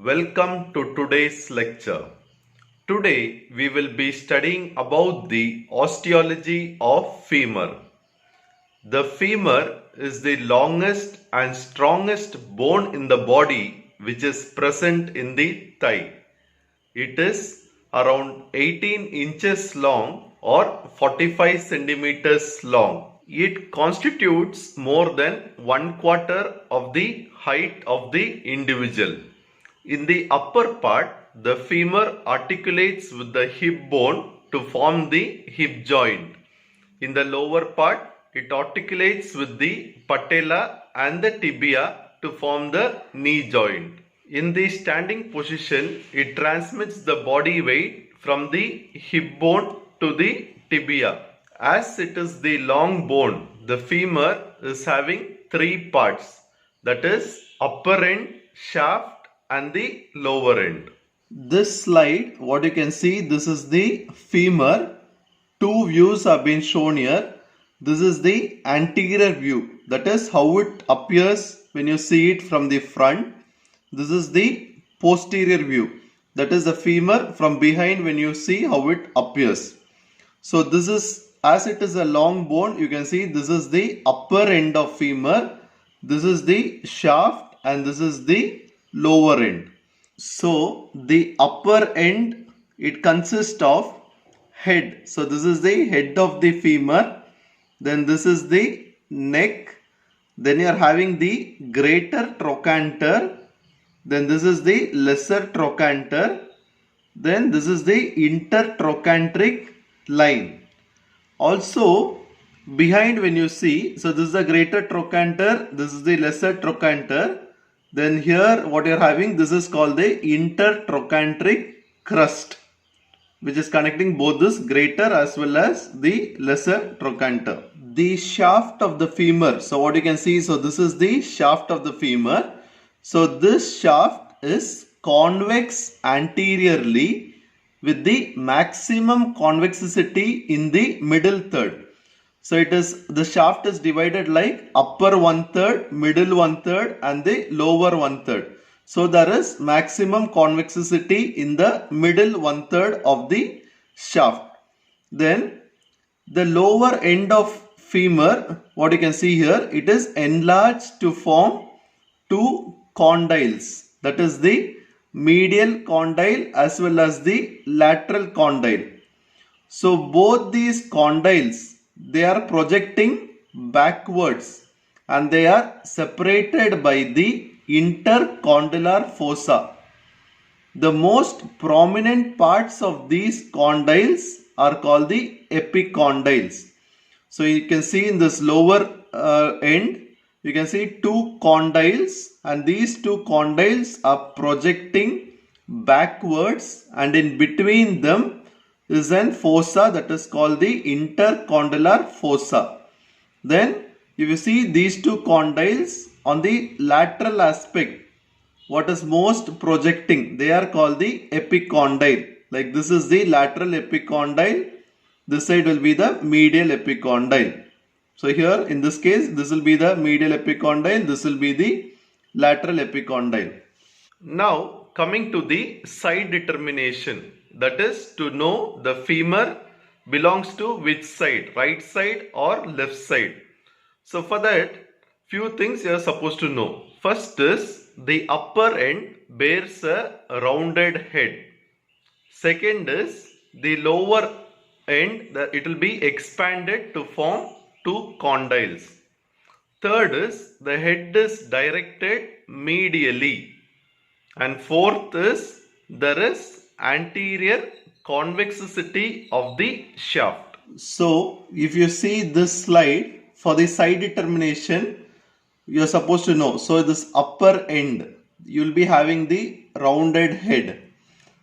Welcome to today's lecture. Today we will be studying about the osteology of femur. The femur is the longest and strongest bone in the body which is present in the thigh. It is around 18 inches long or 45 centimeters long. It constitutes more than 1/4 of the height of the individual. In the upper part, the femur articulates with the hip bone to form the hip joint. In the lower part, it articulates with the patella and the tibia to form the knee joint. In the standing position, it transmits the body weight from the hip bone to the tibia. As it is the long bone, the femur is having three parts, that is upper end, shaft and the lower end. This slide, what you can see, this is the femur. Two views have been shown here. This is the anterior view, that is how it appears when you see it from the front. This is the posterior view, that is the femur from behind when you see how it appears. So this is, as it is a long bone, you can see this is the upper end of femur, this is the shaft and this is the lower end. So the upper end, it consists of head. So this is the head of the femur. Then this is the neck. Then you are having the greater trochanter. Then this is the lesser trochanter. Then this is the intertrochanteric line. Also behind when you see, so this is the greater trochanter, this is the lesser trochanter. Then here what you are having, this is called the intertrochanteric crust, which is connecting both this greater as well as the lesser trochanter. The shaft of the femur, so what you can see, so this is the shaft of the femur. So this shaft is convex anteriorly with the maximum convexity in the middle third. So it is, the shaft is divided like upper 1/3, middle 1/3 and the lower 1/3. So there is maximum convexity in the middle 1/3 of the shaft. Then the lower end of femur, what you can see here, it is enlarged to form two condyles. That is the medial condyle as well as the lateral condyle. So both these condyles, they are projecting backwards and they are separated by the intercondylar fossa. The most prominent parts of these condyles are called the epicondyles. So you can see in this lower end, you can see two condyles, and these two condyles are projecting backwards, and in between them is an fossa that is called the intercondylar fossa. Then if you see these two condyles on the lateral aspect, what is most projecting, they are called the epicondyle. Like this is the lateral epicondyle, this side will be the medial epicondyle. So here in this case, this will be the medial epicondyle, this will be the lateral epicondyle. Now coming to the side determination, that is to know the femur belongs to which side, right side or left side. So for that, few things you are supposed to know. First is the upper end bears a rounded head. Second is the lower end, it will be expanded to form two condyles. Third is the head is directed medially. And fourth is there is anterior convexity of the shaft. So if you see this slide, for the side determination, you are supposed to know. So this upper end, you will be having the rounded head.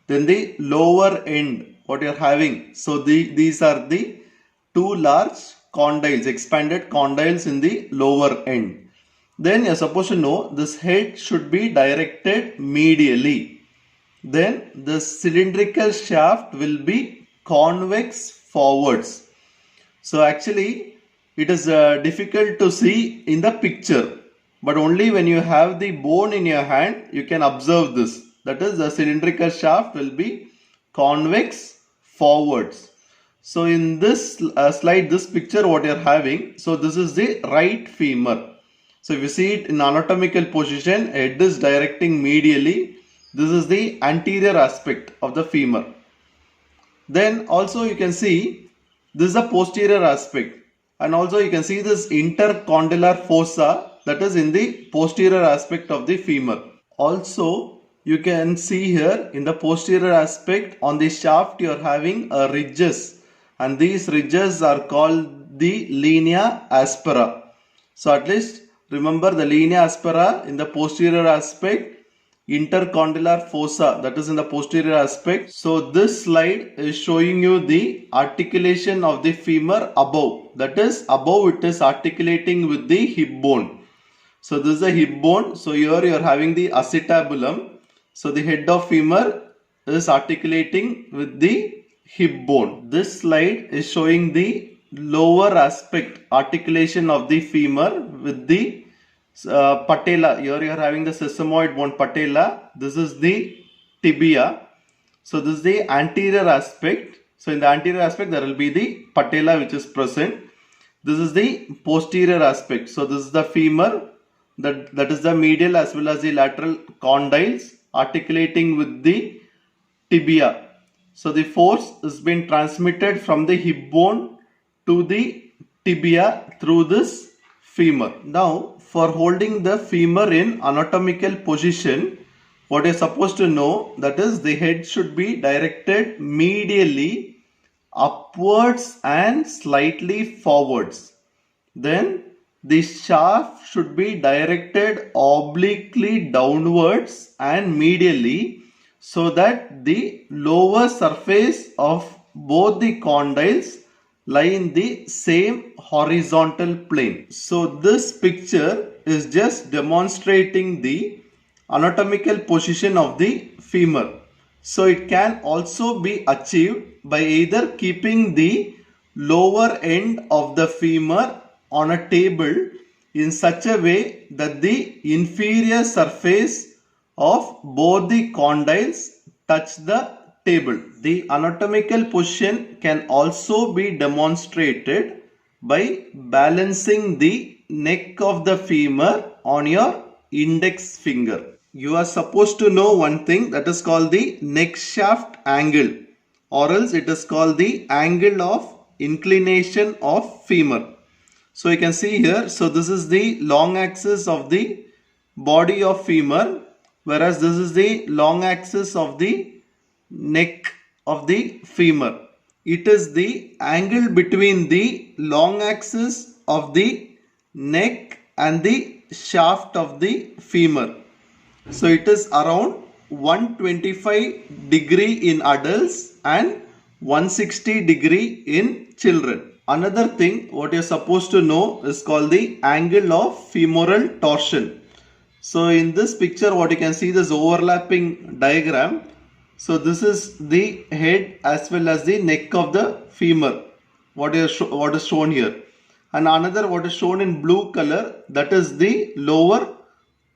Then the lower end, what you are having, so these are the two large condyles, expanded condyles in the lower end. Then you are supposed to know this head should be directed medially. Then the cylindrical shaft will be convex forwards. So actually it is difficult to see in the picture, but only when you have the bone in your hand you can observe this. that is the cylindrical shaft will be convex forwards. So in this slide, this picture what you are having, so this is the right femur. So if you see it in anatomical position, head is directing medially. This is the anterior aspect of the femur. Then also you can see this is the posterior aspect, and also you can see this intercondylar fossa, that is in the posterior aspect of the femur. Also you can see here in the posterior aspect on the shaft you are having ridges, and these ridges are called the linea aspera. So at least remember the linea aspera in the posterior aspect, intercondylar fossa, that is in the posterior aspect. So this slide is showing you the articulation of the femur above, that is above it is articulating with the hip bone. So this is a hip bone. So here you are having the acetabulum. So the head of femur is articulating with the hip bone. This slide is showing the lower aspect articulation of the femur with the patella. Here you are having the sesamoid bone patella. This is the tibia. So this is the anterior aspect. So in the anterior aspect there will be the patella which is present. This is the posterior aspect. So this is the femur. That is the medial as well as the lateral condyles articulating with the tibia. So the force is being transmitted from the hip bone to the tibia through this femur. Now for holding the femur in anatomical position, what you're supposed to know, that is the head should be directed medially upwards and slightly forwards. Then the shaft should be directed obliquely downwards and medially, so that the lower surface of both the condyles lie in the same horizontal plane. So this picture is just demonstrating the anatomical position of the femur. So it can also be achieved by either keeping the lower end of the femur on a table in such a way that the inferior surface of both the condyles touch the table. The anatomical position can also be demonstrated by balancing the neck of the femur on your index finger. You are supposed to know one thing, that is called the neck shaft angle, or else it is called the angle of inclination of femur. So you can see here, so this is the long axis of the body of femur, whereas this is the long axis of the neck of the femur. It is the angle between the long axis of the neck and the shaft of the femur. So it is around 125 degree in adults and 160 degree in children. Another thing what you're supposed to know is called the angle of femoral torsion. So in this picture what you can see, this overlapping diagram. So this is the head as well as the neck of the femur, what is shown here. And another what is shown in blue color, that is the lower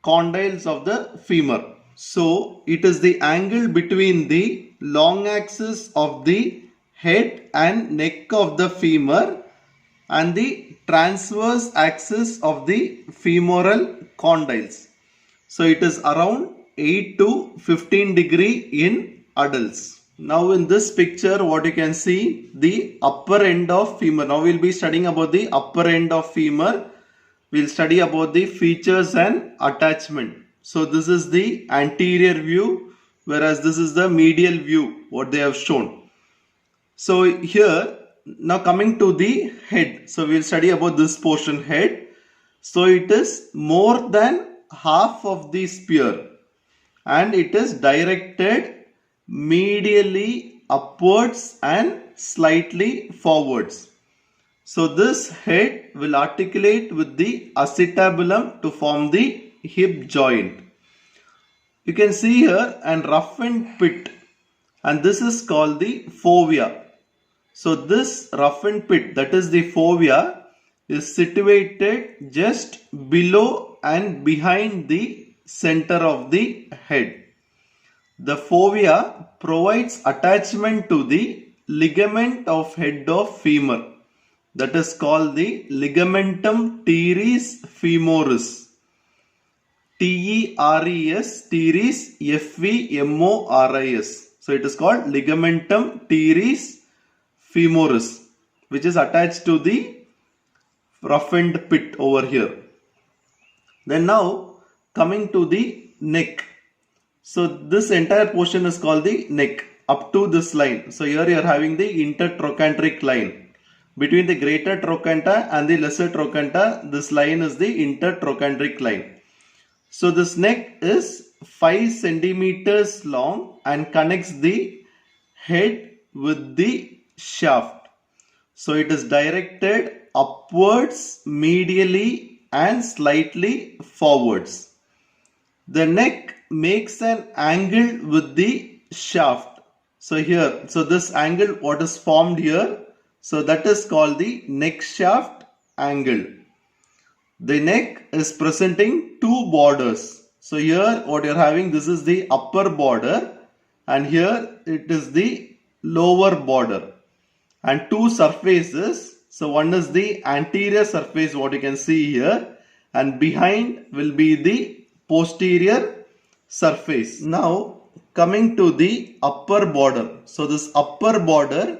condyles of the femur. So it is the angle between the long axis of the head and neck of the femur and the transverse axis of the femoral condyles. So it is around 8 to 15 degree in adults. Now in this picture what you can see, the upper end of femur. Now we will be studying about the upper end of femur. We will study about the features and attachment. So this is the anterior view, whereas this is the medial view what they have shown. So here, now coming to the head. So we will study about this portion, head. So it is more than half of the spear and it is directed medially upwards and slightly forwards. So this head will articulate with the acetabulum to form the hip joint. You can see here an roughened pit, and this is called the fovea. So this roughened pit, that is the fovea, is situated just below and behind the center of the head. The fovea provides attachment to the ligament of head of femur. That is called the ligamentum teres femoris. T-E-R-E-S, teres, F-E-M-O-R-I-S. So it is called ligamentum teres femoris, which is attached to the roughened pit over here. Then now coming to the neck. So this entire portion is called the neck up to this line. So here you are having the intertrochanteric line. Between the greater trochanter and the lesser trochanter, this line is the intertrochanteric line. So this neck is 5 centimeters long and connects the head with the shaft. So it is directed upwards, medially and slightly forwards. The neck makes an angle with the shaft. So here, so this angle what is formed here, so that is called the neck shaft angle. The neck is presenting two borders. So here what you are having, this is the upper border and here it is the lower border, and two surfaces. So one is the anterior surface, what you can see here, and behind will be the posterior surface. Now coming to the upper border. So this upper border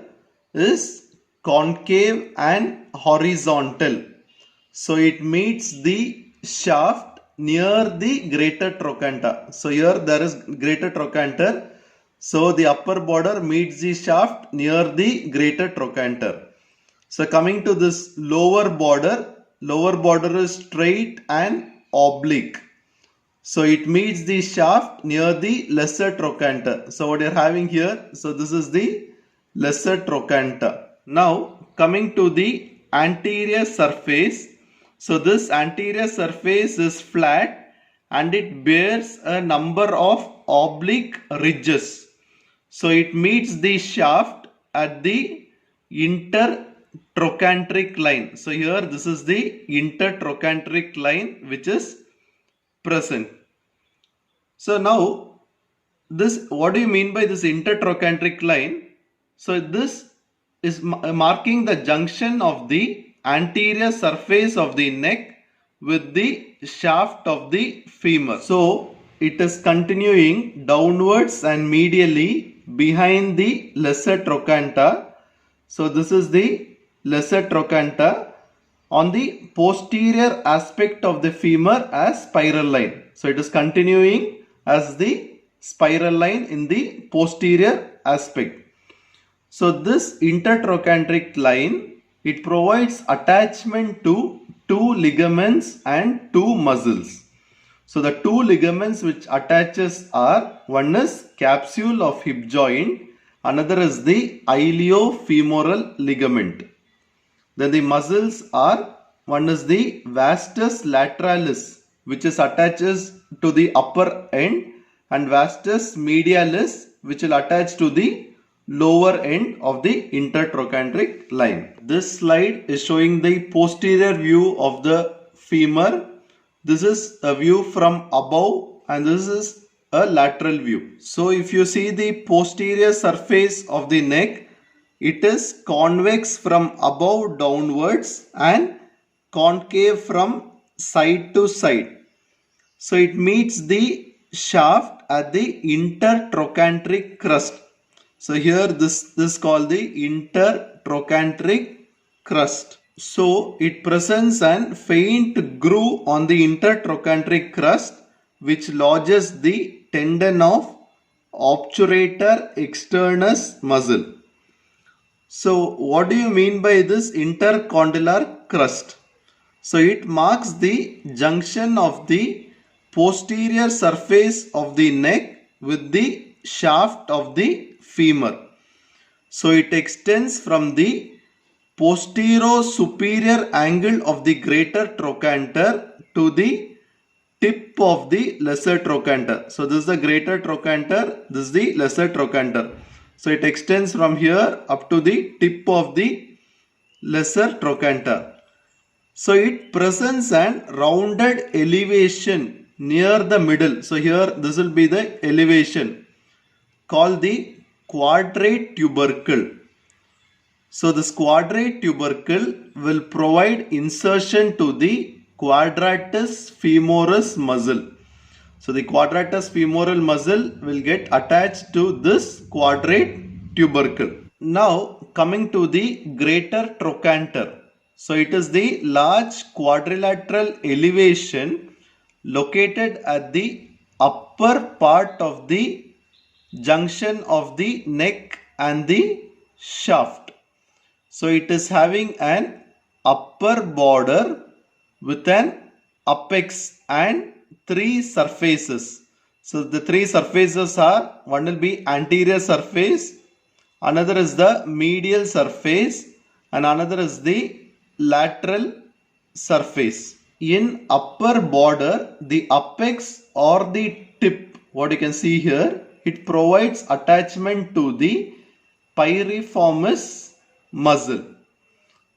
is concave and horizontal. So it meets the shaft near the greater trochanter. So here there is greater trochanter. So the upper border meets the shaft near the greater trochanter. So coming to this lower border is straight and oblique. So it meets the shaft near the lesser trochanter. So what you are having here, so this is the lesser trochanter. Now coming to the anterior surface. So this anterior surface is flat and it bears a number of oblique ridges. So it meets the shaft at the intertrochanteric line. So here this is the intertrochanteric line which is present. So now this, what do you mean by this intertrochanteric line? So this is marking the junction of the anterior surface of the neck with the shaft of the femur. So it is continuing downwards and medially behind the lesser trochanter. So this is the lesser trochanter on the posterior aspect of the femur as spiral line. So it is continuing as the spiral line in the posterior aspect. So this intertrochanteric line, it provides attachment to two ligaments and two muscles. So the two ligaments which attaches are, one is capsule of hip joint, another is the iliofemoral ligament. Then the muscles are, one is the vastus lateralis which is attaches to the upper end, and vastus medialis which will attach to the lower end of the intertrochanteric line. This slide is showing the posterior view of the femur. This is a view from above and this is a lateral view. So if you see the posterior surface of the neck, it is convex from above downwards and concave from side to side. So it meets the shaft at the intertrochanteric crust. So here this is called the intertrochanteric crust. So it presents an faint groove on the intertrochanteric crust which lodges the tendon of obturator externus muscle. So what do you mean by this intercondylar crust? So it marks the junction of the posterior surface of the neck with the shaft of the femur. So it extends from the posterior-superior angle of the greater trochanter to the tip of the lesser trochanter. So this is the greater trochanter, this is the lesser trochanter. So it extends from here up to the tip of the lesser trochanter. So it presents an rounded elevation near the middle. So here this will be the elevation. called the quadrate tubercle. So this quadrate tubercle will provide insertion to the quadratus femoris muscle. So the quadratus femoral muscle will get attached to this quadrate tubercle. Now coming to the greater trochanter. So it is the large quadrilateral elevation located at the upper part of the junction of the neck and the shaft. So it is having an upper border with an apex and three surfaces. So the three surfaces are, one will be anterior surface, another is the medial surface, and another is the lateral surface. In upper border, the apex or the tip, what you can see here, it provides attachment to the piriformis muscle.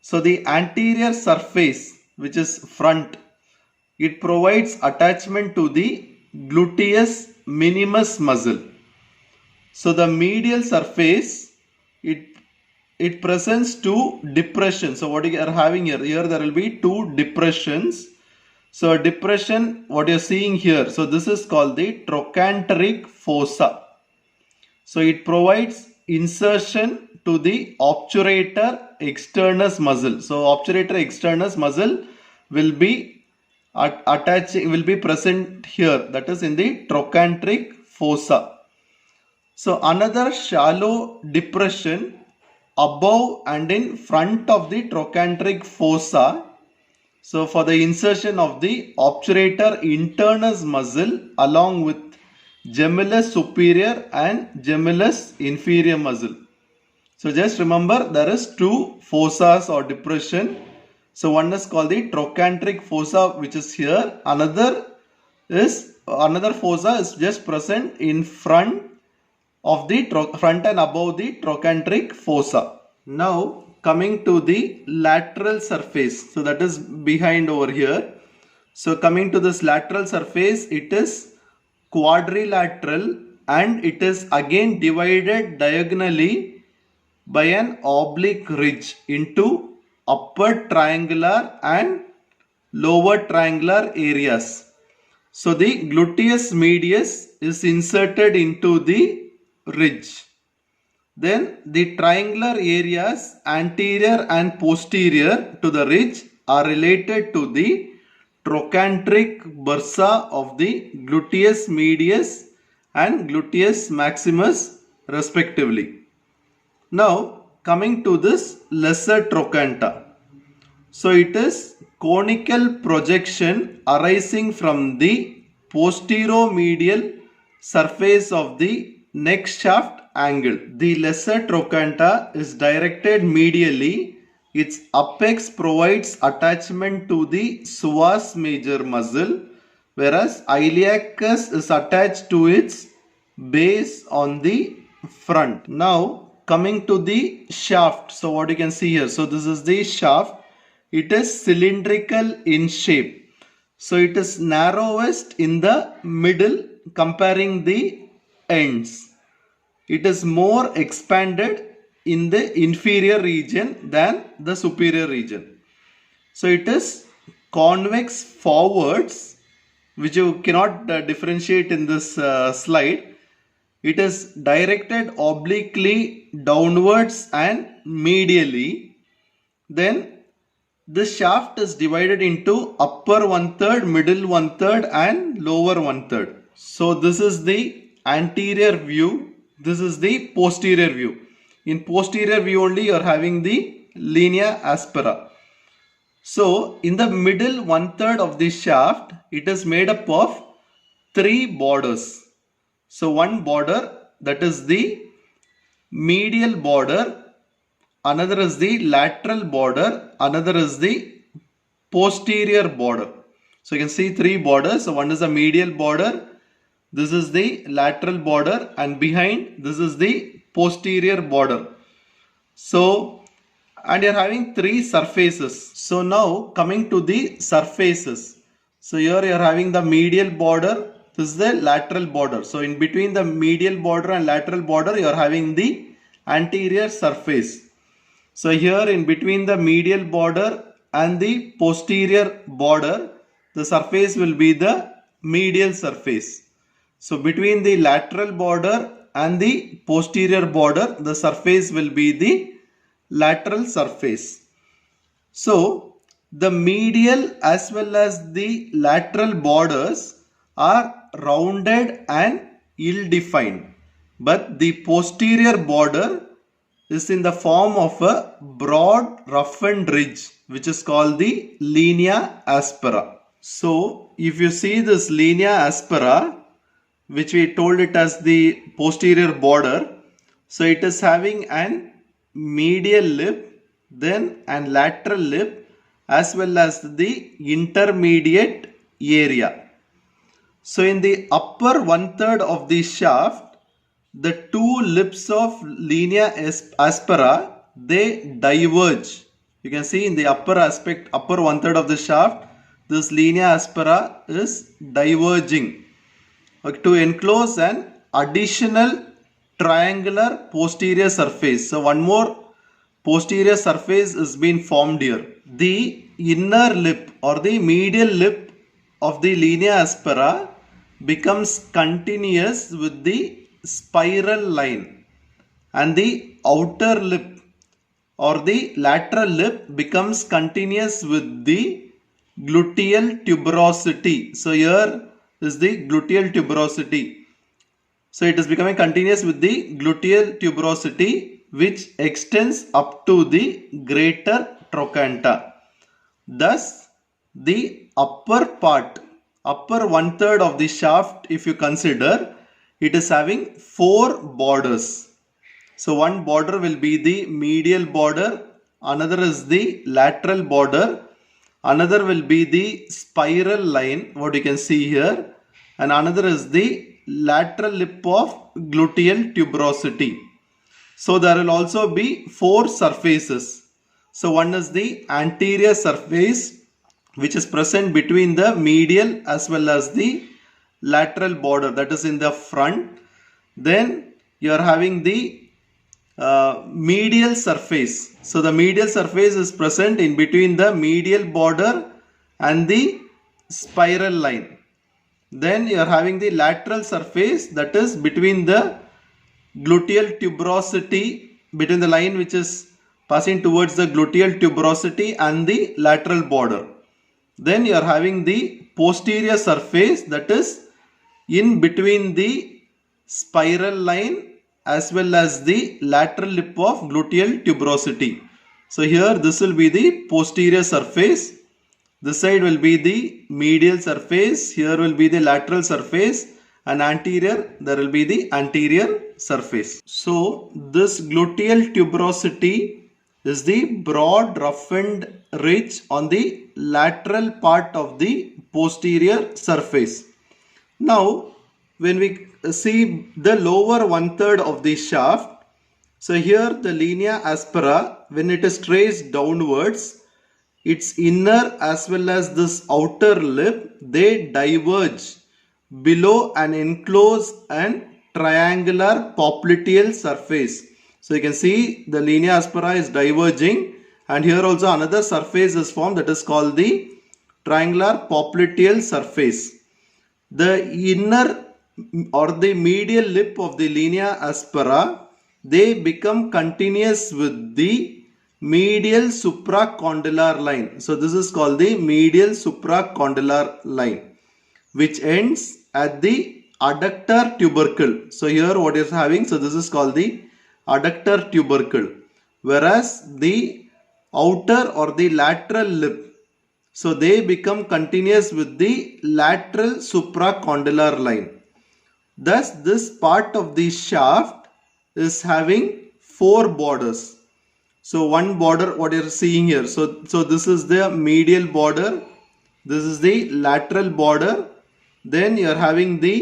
So the anterior surface, which is front, it provides attachment to the gluteus minimus muscle. So the medial surface, it presents two depressions. So what you are having here there will be two depressions. So a depression, what you are seeing here, so this is called the trochanteric fossa. So it provides insertion to the obturator externus muscle. So obturator externus muscle will be will be present here, that is in the trochanteric fossa. So another shallow depression above and in front of the trochanteric fossa. So for the insertion of the obturator internus muscle along with gemellus superior and gemellus inferior muscle. So just remember, there is two fossas or depression. So one is called the trochanteric fossa, which is here. Another fossa is just present in front of the front and above the trochanteric fossa. Now coming to the lateral surface, so that is behind over here. So coming to this lateral surface, it is quadrilateral and it is again divided diagonally by an oblique ridge into upper triangular and lower triangular areas. So the gluteus medius is inserted into the ridge. Then the triangular areas anterior and posterior to the ridge are related to the trochanteric bursa of the gluteus medius and gluteus maximus respectively. Now coming to this lesser trochanter. So it is conical projection arising from the posteromedial surface of the neck shaft angle. The lesser trochanter is directed medially. Its apex provides attachment to the psoas major muscle, whereas iliacus is attached to its base on the front. Now coming to the shaft. So what you can see here, so this is the shaft. It is cylindrical in shape. So it is narrowest in the middle comparing the ends. It is more expanded in the inferior region than the superior region. So it is convex forwards, which you cannot differentiate in this slide. It is directed obliquely downwards and medially. Then the shaft is divided into upper 1/3, middle 1/3 and lower 1/3. So this is the anterior view. This is the posterior view. In posterior view only you are having the linea aspera. So in the middle 1/3 of the shaft, it is made up of three borders. So one border, that is the medial border, another is the lateral border, another is the posterior border. So you can see three borders. So one is the medial border, this is the lateral border, and behind this is the posterior border. So, and you are having three surfaces. So now coming to the surfaces. So here you are having the medial border, This is the lateral border. So in between the medial border and lateral border, you are having the anterior surface. So here in between the medial border and the posterior border, the surface will be the medial surface. So between the lateral border and the posterior border, the surface will be the lateral surface. So the medial as well as the lateral borders are rounded and ill-defined, but the posterior border is in the form of a broad roughened ridge, which is called the linea aspera. So if you see this linea aspera, which we told it as the posterior border, so it is having an medial lip, then an lateral lip, as well as the intermediate area. So in the upper 1/3 of the shaft, the two lips of linea aspera, they diverge. You can see in the upper 1/3 of the shaft, this linea aspera is diverging to enclose an additional triangular posterior surface. So one more posterior surface is being formed here. The inner lip or the medial lip of the linea aspera becomes continuous with the spiral line, and the outer lip or the lateral lip becomes continuous with the gluteal tuberosity. So here is the gluteal tuberosity. So it is becoming continuous with the gluteal tuberosity, which extends up to the greater trochanter. Thus the upper 1/3 of the shaft, if you consider, it is having 4 borders. So one border will be the medial border, another is the lateral border, another will be the spiral line, what you can see here, and another is the lateral lip of gluteal tuberosity. So there will also be 4 surfaces. So one is the anterior surface, which is present between the medial as well as the lateral border, that is in the front. Then you are having the medial surface. So the medial surface is present in between the medial border and the spiral line. Then you are having the lateral surface, that is between the gluteal tuberosity, between the line which is passing towards the gluteal tuberosity and the lateral border. Then you are having the posterior surface, that is in between the spiral line as well as the lateral lip of gluteal tuberosity. So here this will be the posterior surface, this side will be the medial surface, here will be the lateral surface, and anterior there will be the anterior surface. So this gluteal tuberosity is the broad roughened ridge on the lateral part of the posterior surface. Now when we see the lower 1/3 of the shaft, so here the linea aspera, when it is traced downwards, its inner as well as this outer lip, they diverge below and enclose an triangular popliteal surface. So you can see the linea aspera is diverging, and here also another surface is formed, that is called the triangular popliteal surface. The inner or the medial lip of the linea aspera, they become continuous with the medial supracondylar line. So this is called the medial supracondylar line, which ends at the adductor tubercle. So here what is having, so this is called the adductor tubercle, whereas the outer or the lateral lip, so they become continuous with the lateral supracondylar line. Thus this part of the shaft is having 4 borders. So one border what you are seeing here, so this is the medial border, this is the lateral border, then you are having the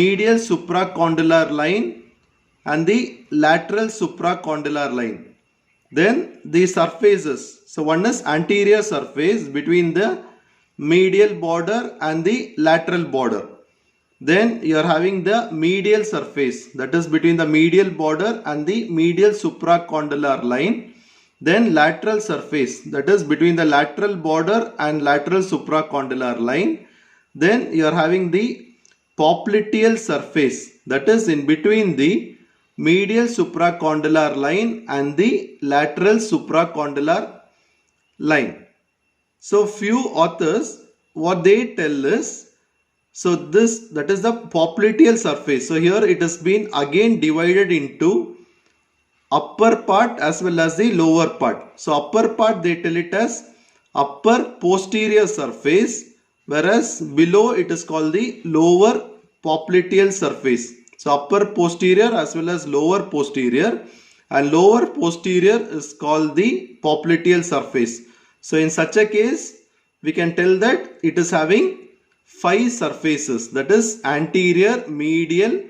medial supracondylar line and the lateral supracondylar line. Then the surfaces, so one is anterior surface between the medial border and the lateral border. Then you are having the medial surface, that is between the medial border and the medial supracondylar line. Then lateral surface, that is between the lateral border and lateral supracondylar line. Then you are having the popliteal surface, that is in between the medial supracondylar line and the lateral supracondylar line. So few authors, what they tell is, so this, that is the popliteal surface. So here it has been again divided into upper part as well as the lower part. So upper part they tell it as upper posterior surface, whereas below it is called the lower popliteal surface. So upper posterior as well as lower posterior, and lower posterior is called the popliteal surface. So in such a case, we can tell that it is having 5 surfaces, that is anterior, medial,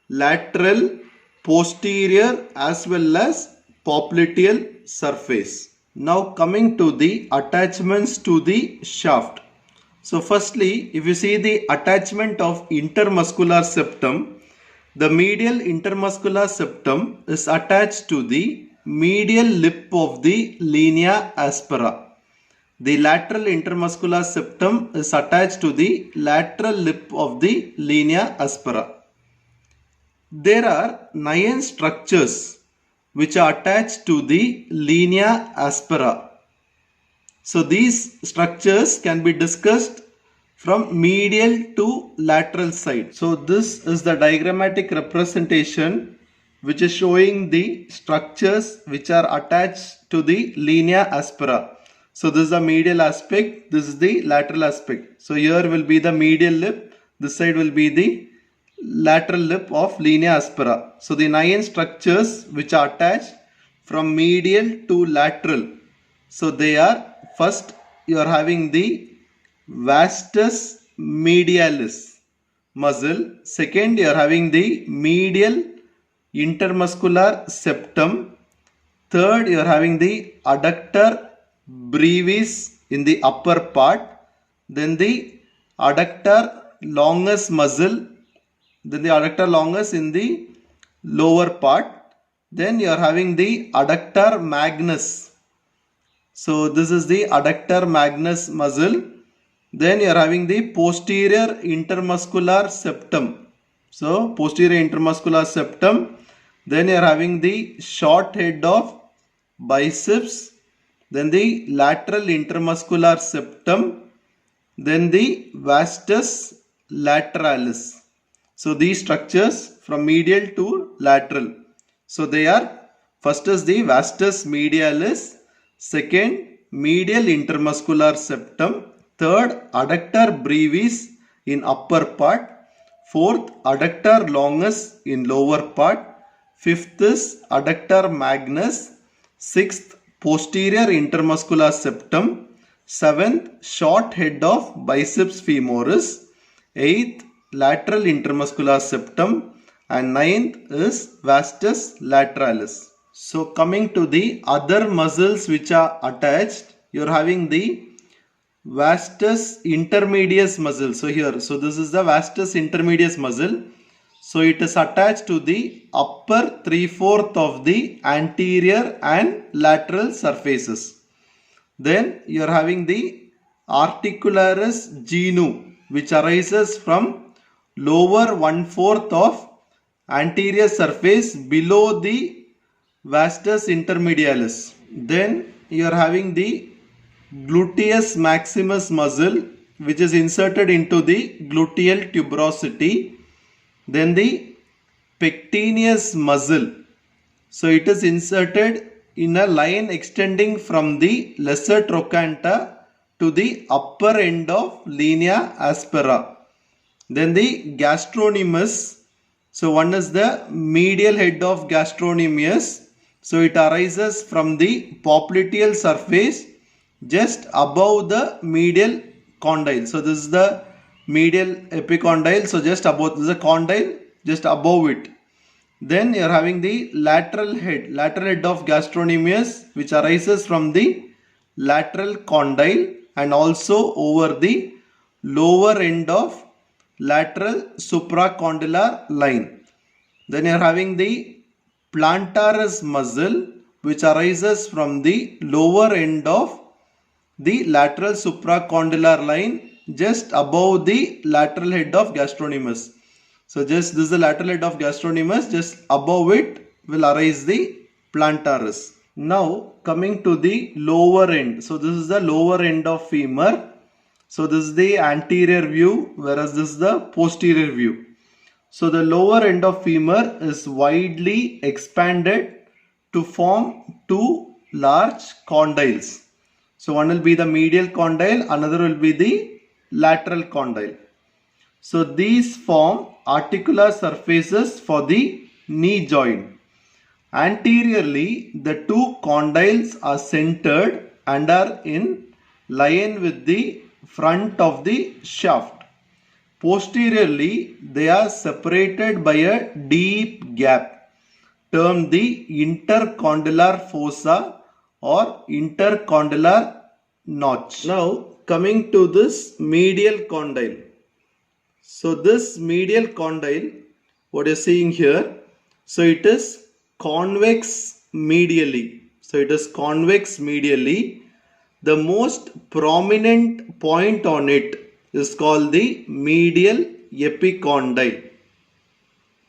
lateral, posterior as well as popliteal surface. Now coming to the attachments to the shaft. So firstly, if you see the attachment of intermuscular septum, the medial intermuscular septum is attached to the medial lip of the linea aspera. The lateral intermuscular septum is attached to the lateral lip of the linea aspera. There are 9 structures which are attached to the linea aspera. So these structures can be discussed from medial to lateral side. So this is the diagrammatic representation which is showing the structures which are attached to the linea aspera. So this is the medial aspect, this is the lateral aspect. So here will be the medial lip, this side will be the lateral lip of linea aspera. So the 9 structures which are attached from medial to lateral. So they are, first you are having the vastus medialis muscle. Second, you are having the medial intermuscular septum. Third, you are having the adductor brevis in the upper part. Then the adductor longus muscle. Then the adductor longus in the lower part. Then you are having the adductor magnus. So this is the adductor magnus muscle. Then you are having the posterior intermuscular septum. So posterior intermuscular septum. Then you are having the short head of biceps. Then the lateral intermuscular septum. Then the vastus lateralis. So these structures from medial to lateral. So they are, first is the vastus medialis. Second, medial intermuscular septum. Third, adductor brevis in upper part. Fourth, adductor longus in lower part. Fifth is adductor magnus. Sixth, posterior intermuscular septum. Seventh, short head of biceps femoris. Eighth, lateral intermuscular septum. And ninth is vastus lateralis. So coming to the other muscles which are attached, you are having the vastus intermedius muscle. So here, so this is the vastus intermedius muscle. So it is attached to the upper 3/4 of the anterior and lateral surfaces. Then you are having the articularis genu, which arises from lower 1/4 of anterior surface below the vastus intermedialis. Then you are having the gluteus maximus muscle, which is inserted into the gluteal tuberosity. Then the pectineus muscle. So it is inserted in a line extending from the lesser trochanter to the upper end of linea aspera. Then the gastrocnemius. So one is the medial head of gastrocnemius. So it arises from the popliteal surface just above the medial condyle. So this is the medial epicondyle. So just above, this is a condyle just above it. Then you are having the lateral head of gastrocnemius, which arises from the lateral condyle and also over the lower end of lateral supracondylar line. Then you are having the plantaris muscle which arises from the lower end of the lateral supracondylar line just above the lateral head of gastrocnemius. So just this is the lateral head of gastrocnemius, just above it will arise the plantaris. Now coming to the lower end. So this is the lower end of femur. So this is the anterior view, whereas this is the posterior view. So the lower end of femur is widely expanded to form two large condyles. So one will be the medial condyle, another will be the lateral condyle. So these form articular surfaces for the knee joint. Anteriorly, the two condyles are centered and are in line with the front of the shaft. Posteriorly, they are separated by a deep gap, termed the intercondylar fossa or intercondylar notch. Now, coming to this medial condyle. So, this medial condyle, what you are seeing here, so it is convex medially. So, it is convex medially. The most prominent point on it is called the medial epicondyle.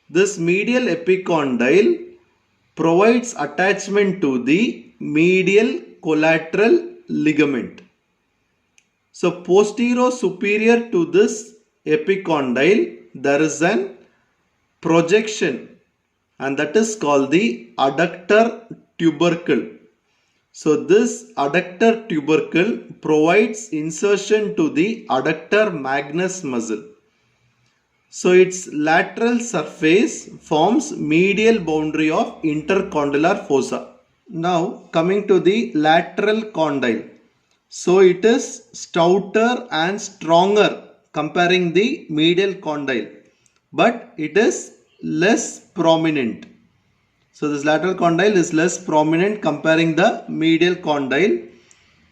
This medial epicondyle provides attachment to the medial collateral ligament. So posterior superior to this epicondyle there is an projection and that is called the adductor tubercle. So this adductor tubercle provides insertion to the adductor magnus muscle. So its lateral surface forms medial boundary of intercondylar fossa. Now coming to the lateral condyle. So it is stouter and stronger comparing the medial condyle, but it is less prominent. So this lateral condyle is less prominent comparing the medial condyle.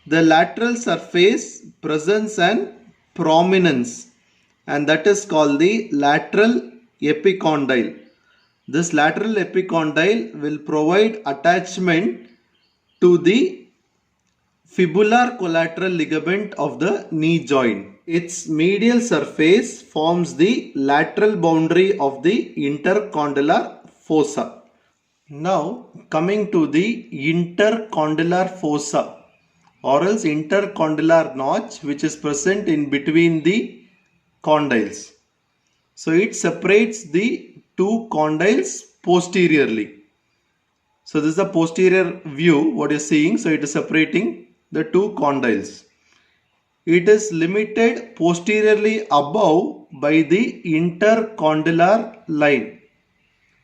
The lateral surface presents an prominence and that is called the lateral epicondyle. This lateral epicondyle will provide attachment to the fibular collateral ligament of the knee joint. Its medial surface forms the lateral boundary of the intercondylar fossa. Now coming to the intercondylar fossa or else intercondylar notch which is present in between the condyles. So it separates the two condyles posteriorly. So this is the posterior view what you are seeing. So it is separating the two condyles. It is limited posteriorly above by the intercondylar line.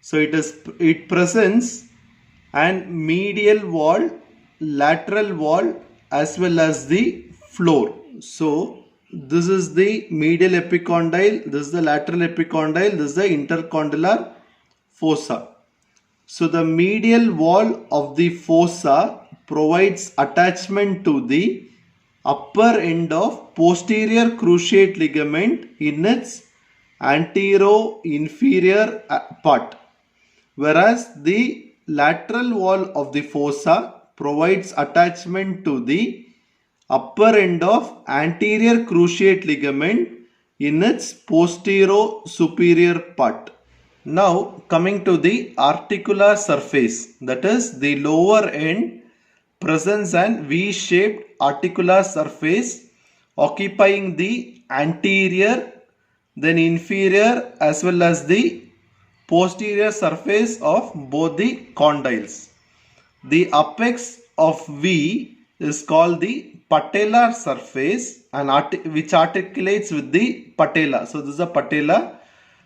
So it presents an medial wall, lateral wall as well as the floor. So this is the medial epicondyle, this is the lateral epicondyle, this is the intercondylar fossa. So the medial wall of the fossa provides attachment to the upper end of posterior cruciate ligament in its antero-inferior part, whereas the lateral wall of the fossa provides attachment to the upper end of anterior cruciate ligament in its posterior superior part. Now coming to the articular surface, that is the lower end presents an V-shaped articular surface occupying the anterior, then inferior as well as the posterior surface of both the condyles. The apex of V is called the patellar surface and which articulates with the patella. So this is a patella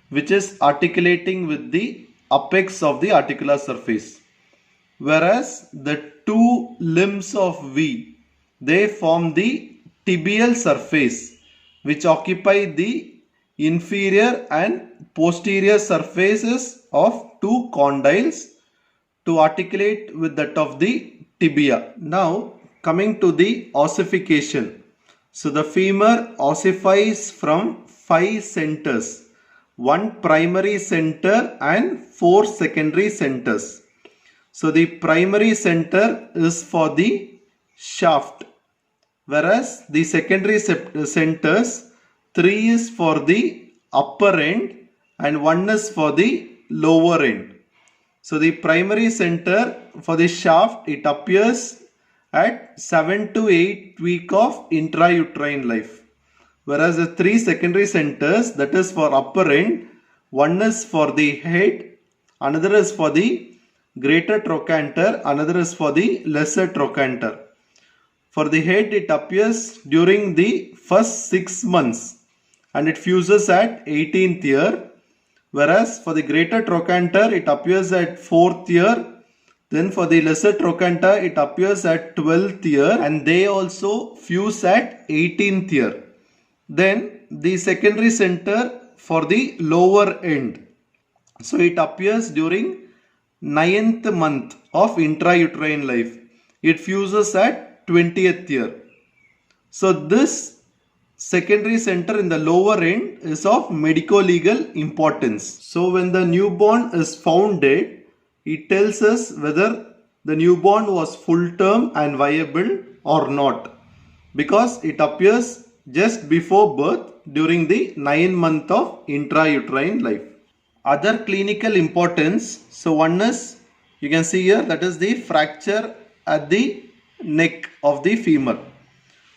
which is articulating with the apex of the articular surface. Whereas the two limbs of V, they form the tibial surface which occupy the inferior and posterior surfaces of two condyles to articulate with that of the tibia. Now coming to the ossification. So the femur ossifies from 5 centers, 1 primary center and 4 secondary centers. So the primary center is for the shaft, whereas the secondary centers, 3 is for the upper end and 1 is for the lower end. So the primary center for the shaft, it appears at 7 to 8 week of intrauterine life, whereas the 3 secondary centers, that is for upper end, 1 is for the head, another is for the greater trochanter, another is for the lesser trochanter. For the head, it appears during the first 6 months and it fuses at 18th year, whereas for the greater trochanter, it appears at 4th year. Then for the lesser trochanter, it appears at 12th year and they also fuse at 18th year. Then the secondary center for the lower end, so it appears during 9th month of intrauterine life. It fuses at 20th year. So this secondary center in the lower end is of medico-legal importance. So when the newborn is found dead, it tells us whether the newborn was full term and viable or not, because it appears just before birth during the 9th month of intrauterine life. Other clinical importance, so one is, you can see here, that is the fracture at the neck of the femur.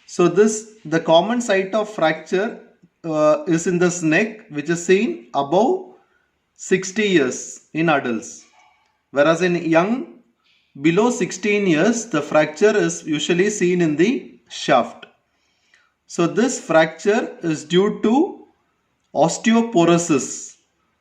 So the common site of fracture is in this neck, which is seen above 60 years in adults, whereas in young below 16 years the fracture is usually seen in the shaft. So this fracture is due to osteoporosis,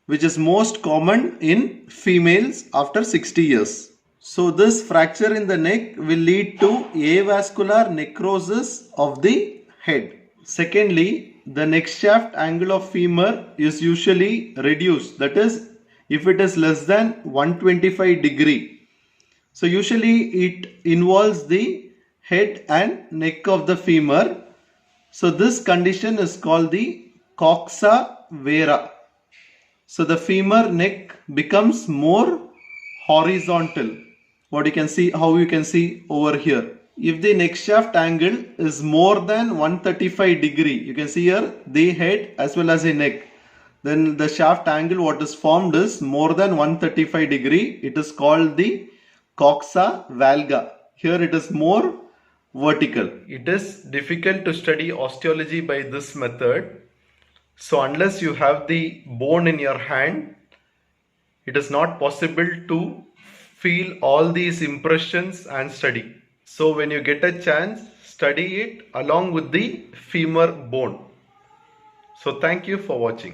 which is most common in females after 60 years. So this fracture in the neck will lead to avascular necrosis of the head. Secondly, the neck shaft angle of femur is usually reduced, that is, if it is less than 125 degree. So usually it involves the head and neck of the femur. So this condition is called the coxa vara. So the femur neck becomes more horizontal. What you can see, how you can see over here. If the neck shaft angle is more than 135 degree, you can see here the head as well as the neck, then the shaft angle what is formed is more than 135 degree. It is called the coxa valga. Here it is more vertical. It is difficult to study osteology by this method. So unless you have the bone in your hand, it is not possible to feel all these impressions and study. So when you get a chance, study it along with the femur bone. So thank you for watching.